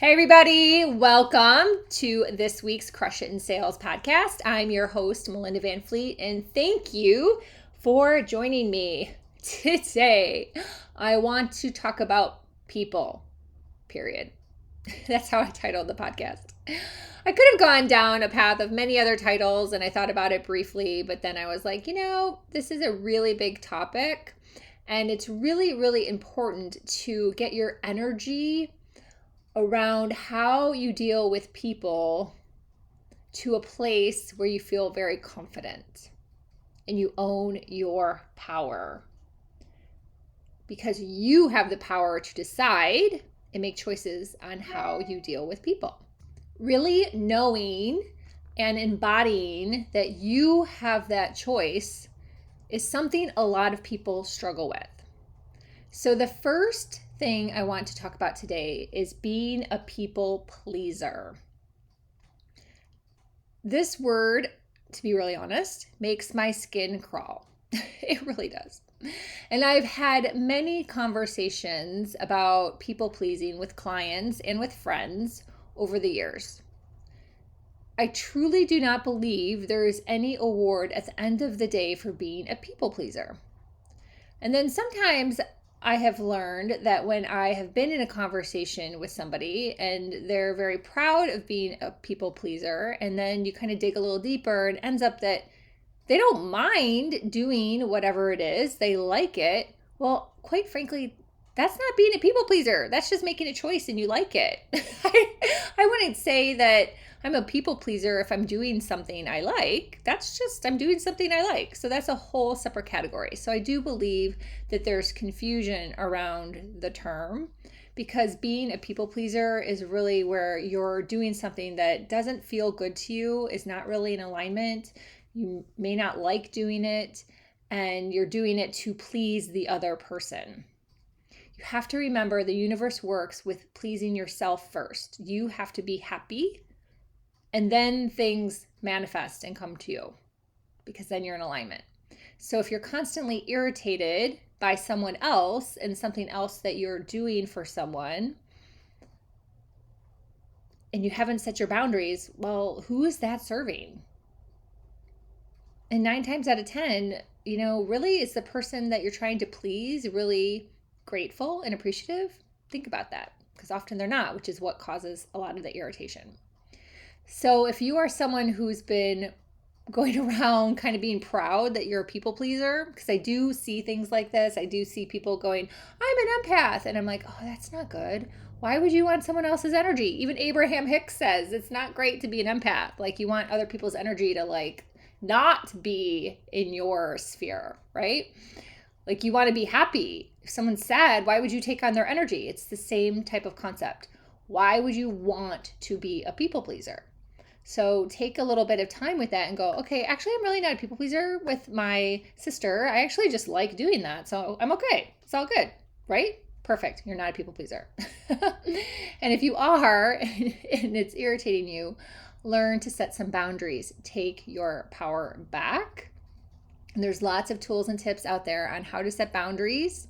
Hey, everybody. Welcome to this week's Crush It in Sales podcast. I'm your host, Melinda Van Fleet, and thank you for joining me today. I want to talk about people, period. That's how I titled the podcast. I could have gone down a path of many other titles, and I thought about it briefly, but then I was like, this is a really big topic, and it's really, really important to get your energy around how you deal with people to a place where you feel very confident and you own your power, because you have the power to decide and make choices on how you deal with people. Really knowing and embodying that you have that choice is something a lot of people struggle with. So the first thing I want to talk about today is being a people pleaser. This word, to be really honest, makes my skin crawl. It really does. And I've had many conversations about people pleasing with clients and with friends over the years. I truly do not believe there is any award at the end of the day for being a people pleaser. And then sometimes I have learned that when I have been in a conversation with somebody and they're very proud of being a people pleaser, and then you kind of dig a little deeper and it ends up that they don't mind doing whatever it is, they like it. Well, quite frankly, that's not being a people pleaser. That's just making a choice and you like it. I wouldn't say that I'm a people pleaser if I'm doing something I like. That's just, I'm doing something I like. So that's a whole separate category. So I do believe that there's confusion around the term, because being a people pleaser is really where you're doing something that doesn't feel good to you, is not really in alignment. You may not like doing it, and you're doing it to please the other person. You have to remember the universe works with pleasing yourself first. You have to be happy, and then things manifest and come to you, because then you're in alignment. So if you're constantly irritated by someone else and something else that you're doing for someone, and you haven't set your boundaries, well, who is that serving? And 9 times out of 10, really, is the person that you're trying to please really grateful and appreciative? Think about that, because often they're not, which is what causes a lot of the irritation. So if you are someone who's been going around kind of being proud that you're a people pleaser, because I do see things like this. I do see people going, I'm an empath. And I'm like, oh, that's not good. Why would you want someone else's energy? Even Abraham Hicks says it's not great to be an empath. Like, you want other people's energy to not be in your sphere, right? Like, you want to be happy. If someone's sad, why would you take on their energy? It's the same type of concept. Why would you want to be a people pleaser? So take a little bit of time with that and go, okay, actually, I'm really not a people pleaser with my sister. I actually just like doing that. So I'm okay. It's all good, right? Perfect. You're not a people pleaser. And if you are, and it's irritating you, learn to set some boundaries. Take your power back. And there's lots of tools and tips out there on how to set boundaries.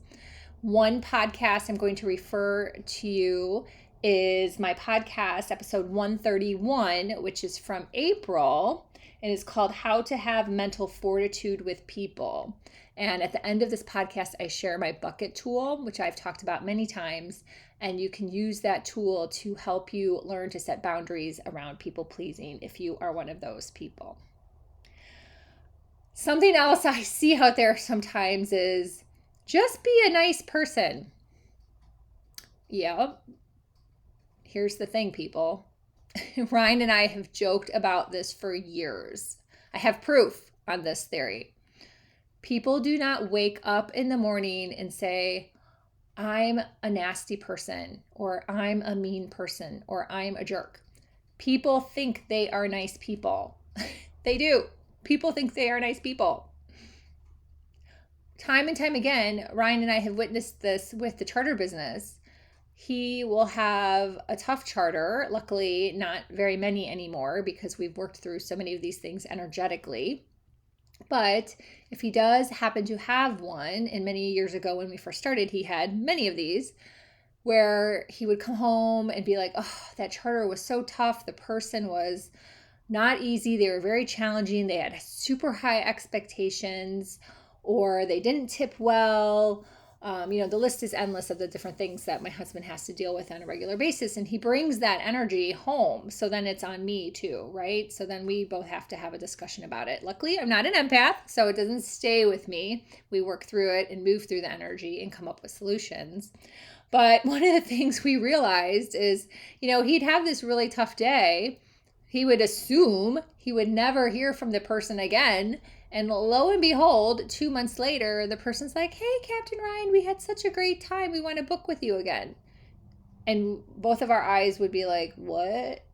One podcast I'm going to refer to you is my podcast, episode 131, which is from April, and it's called How to Have Mental Fortitude with People. And at the end of this podcast, I share my bucket tool, which I've talked about many times, and you can use that tool to help you learn to set boundaries around people pleasing if you are one of those people. Something else I see out there sometimes is just be a nice person. Yeah. Here's the thing, people. Ryan and I have joked about this for years. I have proof on this theory. People do not wake up in the morning and say, I'm a nasty person, or I'm a mean person, or I'm a jerk. People think they are nice people. They do. People think they are nice people. Time and time again, Ryan and I have witnessed this with the charter business. He will have a tough charter, luckily not very many anymore, because we've worked through so many of these things energetically. But if he does happen to have one, and many years ago when we first started, he had many of these, where he would come home and be like, oh, that charter was so tough. The person was not easy. They were very challenging. They had super high expectations, or they didn't tip well. The list is endless of the different things that my husband has to deal with on a regular basis. And he brings that energy home. So then it's on me too, right? So then we both have to have a discussion about it. Luckily, I'm not an empath, so it doesn't stay with me. We work through it and move through the energy and come up with solutions. But one of the things we realized is, he'd have this really tough day. He would assume he would never hear from the person again. And lo and behold, 2 months later, the person's like, hey, Captain Ryan, we had such a great time. We want to book with you again. And both of our eyes would be like, what?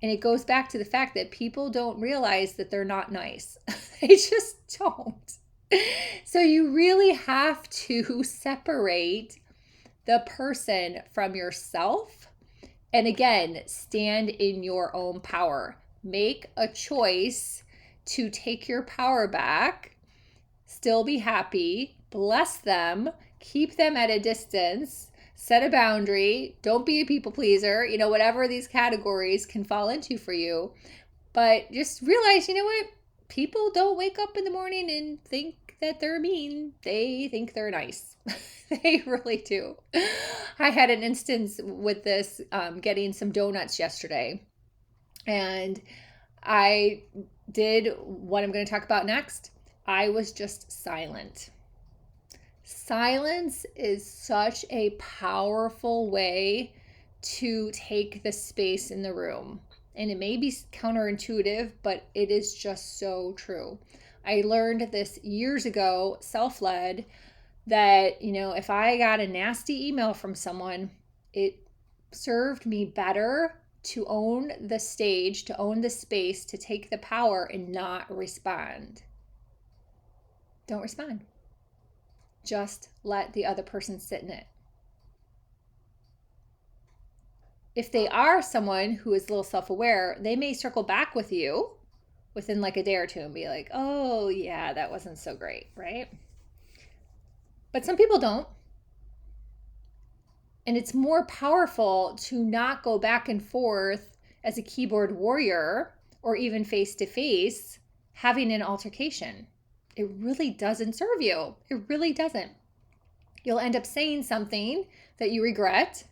And it goes back to the fact that people don't realize that they're not nice. They just don't. So you really have to separate the person from yourself. And again, stand in your own power. Make a choice to take your power back, still be happy, bless them, keep them at a distance, set a boundary, don't be a people pleaser, whatever these categories can fall into for you. But just realize, what? People don't wake up in the morning and think that they're mean. They think they're nice. They really do. I had an instance with this, getting some donuts yesterday. And I did what I'm going to talk about next. I was just silent. Silence is such a powerful way to take the space in the room. And it may be counterintuitive, but it is just so true. I learned this years ago, self-led, that, if I got a nasty email from someone, it served me better to own the stage, to own the space, to take the power and not respond. Don't respond. Just let the other person sit in it. If they are someone who is a little self-aware, they may circle back with you within like a day or two and be like, oh yeah, that wasn't so great, right? But some people don't. And it's more powerful to not go back and forth as a keyboard warrior or even face to face having an altercation. It really doesn't serve you. It really doesn't. You'll end up saying something that you regret,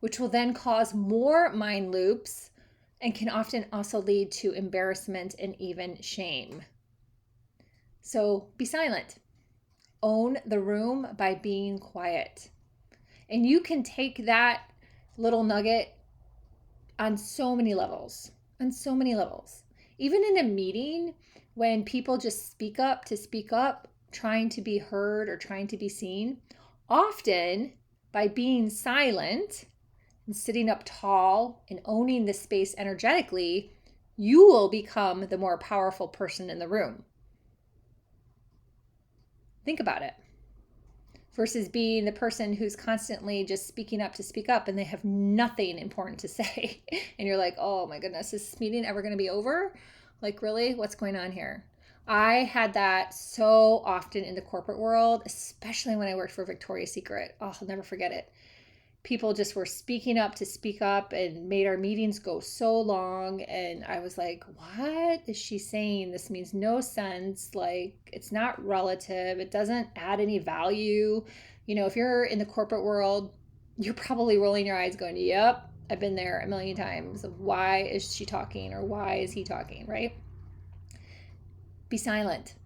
which will then cause more mind loops and can often also lead to embarrassment and even shame. So be silent. Own the room by being quiet. And you can take that little nugget on so many levels, Even in a meeting, when people just speak up, trying to be heard or trying to be seen, often by being silent and sitting up tall and owning the space energetically, you will become the more powerful person in the room. Think about it. Versus being the person who's constantly just speaking up to speak up and they have nothing important to say. And you're like, oh my goodness, is this meeting ever going to be over? Like, really? What's going on here? I had that so often in the corporate world, especially when I worked for Victoria's Secret. Oh, I'll never forget it. People just were speaking up to speak up and made our meetings go so long. And I was like, what is she saying? This makes no sense. Like, it's not relative. It doesn't add any value. If you're in the corporate world, you're probably rolling your eyes going, yep, I've been there a million times. Why is she talking or why is he talking, right? Be silent.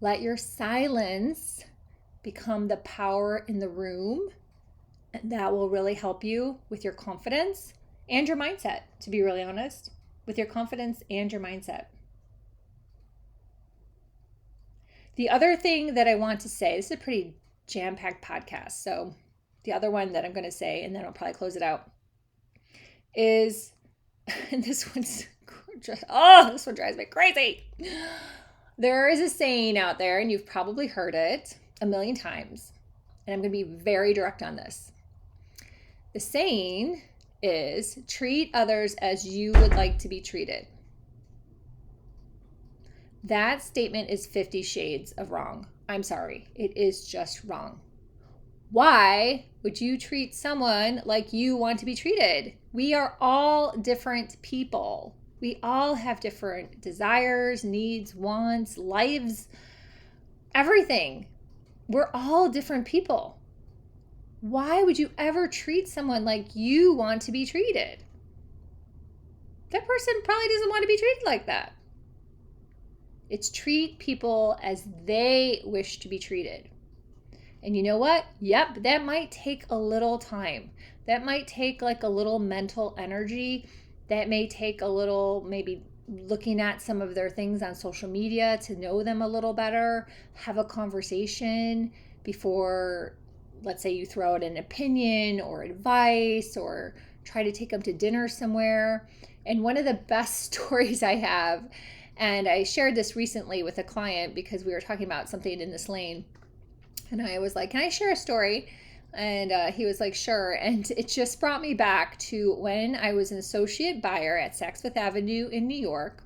Let your silence become the power in the room. And that will really help you with your confidence and your mindset, to be really honest, with your confidence and your mindset. The other thing that I want to say, this is a pretty jam-packed podcast, so the other one that I'm going to say, and then I'll probably close it out, is, and this one drives me crazy. There is a saying out there, and you've probably heard it a million times, and I'm going to be very direct on this. The saying is, treat others as you would like to be treated. That statement is 50 shades of wrong. I'm sorry. It is just wrong. Why would you treat someone like you want to be treated? We are all different people. We all have different desires, needs, wants, lives, everything. We're all different people. Why would you ever treat someone like you want to be treated? That person probably doesn't want to be treated like that. It's treat people as they wish to be treated. And you know what? Yep, that might take a little time. That might take like a little mental energy. That may take a little, maybe looking at some of their things on social media to know them a little better, have a conversation before, let's say, you throw out an opinion or advice or try to take them to dinner somewhere. And one of the best stories I have, and I shared this recently with a client because we were talking about something in this lane. And I was like, can I share a story? And he was like, sure. And it just brought me back to when I was an associate buyer at Saks Fifth Avenue in New York.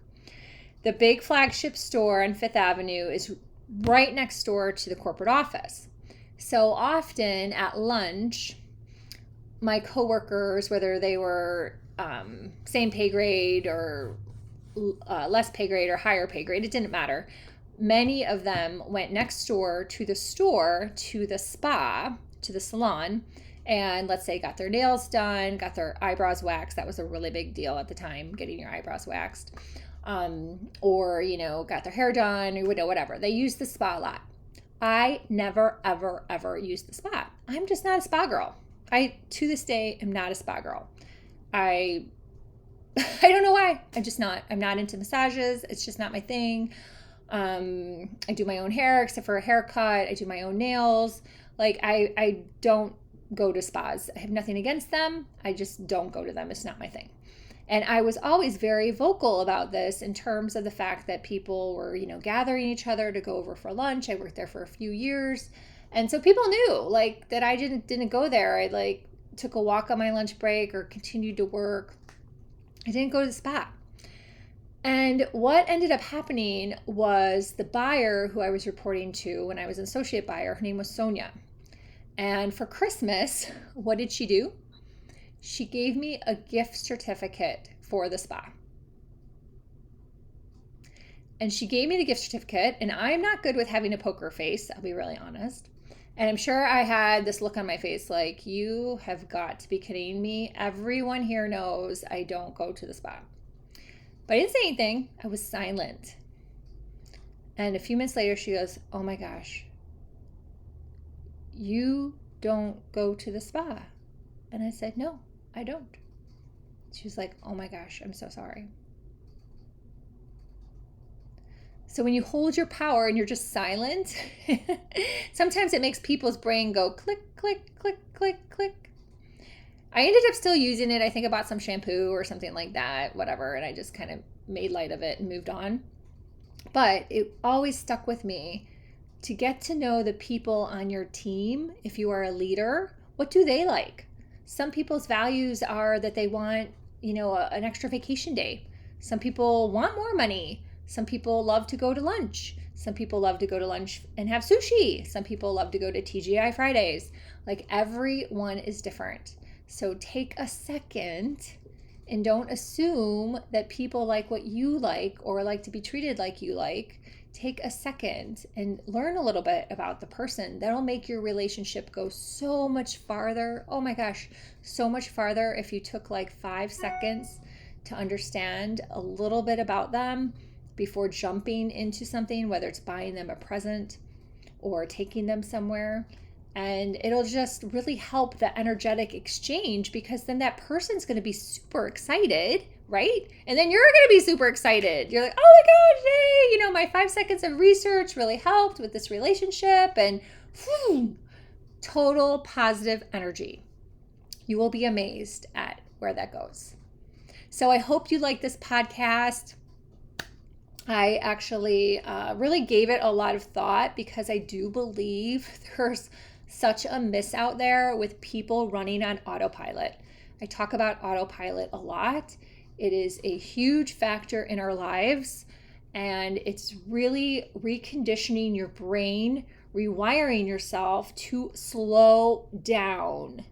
The big flagship store on Fifth Avenue is right next door to the corporate office. So often at lunch, my coworkers, whether they were same pay grade or less pay grade or higher pay grade, it didn't matter. Many of them went next door to the spa, to the salon, and let's say got their nails done, got their eyebrows waxed. That was a really big deal at the time, getting your eyebrows waxed. Or, got their hair done or whatever. They used the spa a lot. I never, ever, ever used the spa. I'm just not a spa girl. I, to this day, am not a spa girl. I don't know why. I'm not into massages. It's just not my thing. I do my own hair, except for a haircut. I do my own nails. Like I don't go to spas. I have nothing against them. I just don't go to them. It's not my thing. And I was always very vocal about this in terms of the fact that people were, gathering each other to go over for lunch. I worked there for a few years. And so people knew like that I didn't go there. I like took a walk on my lunch break or continued to work. I didn't go to the spa. And what ended up happening was the buyer who I was reporting to when I was an associate buyer, her name was Sonia. And for Christmas, what did she do? She gave me a gift certificate for the spa. And she gave me the gift certificate, and I'm not good with having a poker face, I'll be really honest. And I'm sure I had this look on my face like, you have got to be kidding me. Everyone here knows I don't go to the spa. But I didn't say anything. I was silent. And a few minutes later, she goes, oh my gosh, you don't go to the spa. And I said, no, I don't. She was like, oh my gosh, I'm so sorry. So when you hold your power and you're just silent, sometimes it makes people's brain go click, click, click, click, click. I ended up still using it. I think I bought some shampoo or something like that, whatever. And I just kind of made light of it and moved on. But it always stuck with me to get to know the people on your team. If you are a leader, what do they like? Some people's values are that they want, an extra vacation day. Some people want more money. Some people love to go to lunch. Some people love to go to lunch and have sushi. Some people love to go to TGI Fridays. Like everyone is different. So take a second and don't assume that people like what you like or like to be treated like you like. Take a second and learn a little bit about the person. That'll make your relationship go so much farther. Oh my gosh, so much farther if you took like 5 seconds to understand a little bit about them before jumping into something, whether it's buying them a present or taking them somewhere. And it'll just really help the energetic exchange because then that person's going to be super excited, right? And then you're going to be super excited. You're like, oh my gosh, yay, my 5 seconds of research really helped with this relationship, and whew, total positive energy. You will be amazed at where that goes. So I hope you like this podcast. I actually really gave it a lot of thought because I do believe there's such a miss out there with people running on autopilot. I talk about autopilot a lot. It is a huge factor in our lives, and it's really reconditioning your brain, rewiring yourself to slow down.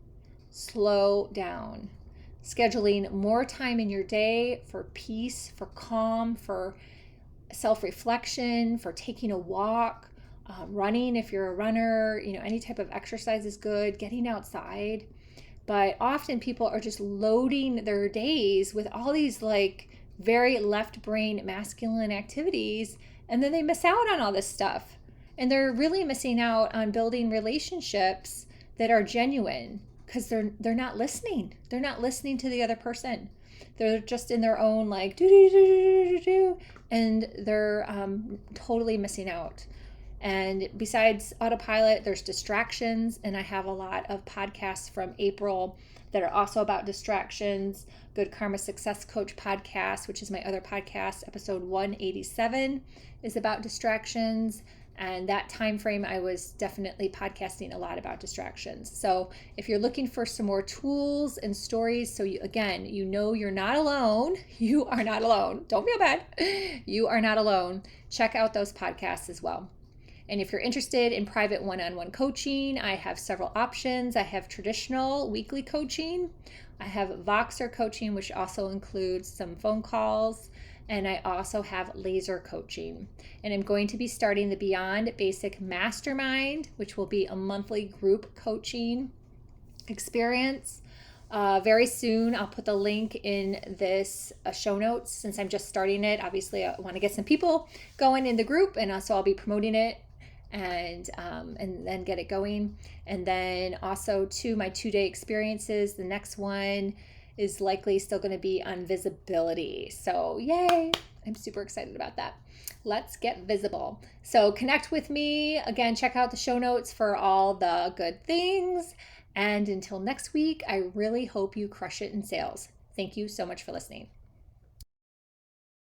Slow down. Scheduling more time in your day for peace, for calm, for self-reflection, for taking a walk, running if you're a runner, any type of exercise is good, getting outside. But often people are just loading their days with all these like very left brain masculine activities, and then they miss out on all this stuff. And they're really missing out on building relationships that are genuine because they're not listening. They're not listening to the other person. They're just in their own like do, and they're totally missing out. And besides autopilot, there's distractions, and I have a lot of podcasts from April that are also about distractions. Good Karma Success Coach podcast, which is my other podcast, episode 187, is about distractions. And that time frame, I was definitely podcasting a lot about distractions. So if you're looking for some more tools and stories, so you're not alone. You are not alone. Don't feel bad. You are not alone. Check out those podcasts as well. And if you're interested in private one-on-one coaching, I have several options. I have traditional weekly coaching. I have Voxer coaching, which also includes some phone calls. And I also have laser coaching. And I'm going to be starting the Beyond Basic Mastermind, which will be a monthly group coaching experience. Very soon, I'll put the link in this show notes since I'm just starting it. Obviously, I want to get some people going in the group, and so I'll be promoting it and then get it going. And then also my 2-day experiences. The next one is likely still going to be on visibility. So yay, I'm super excited about that. Let's get visible. So connect with me. Again, check out the show notes for all the good things. And until next week, I really hope you crush it in sales. Thank you so much for listening.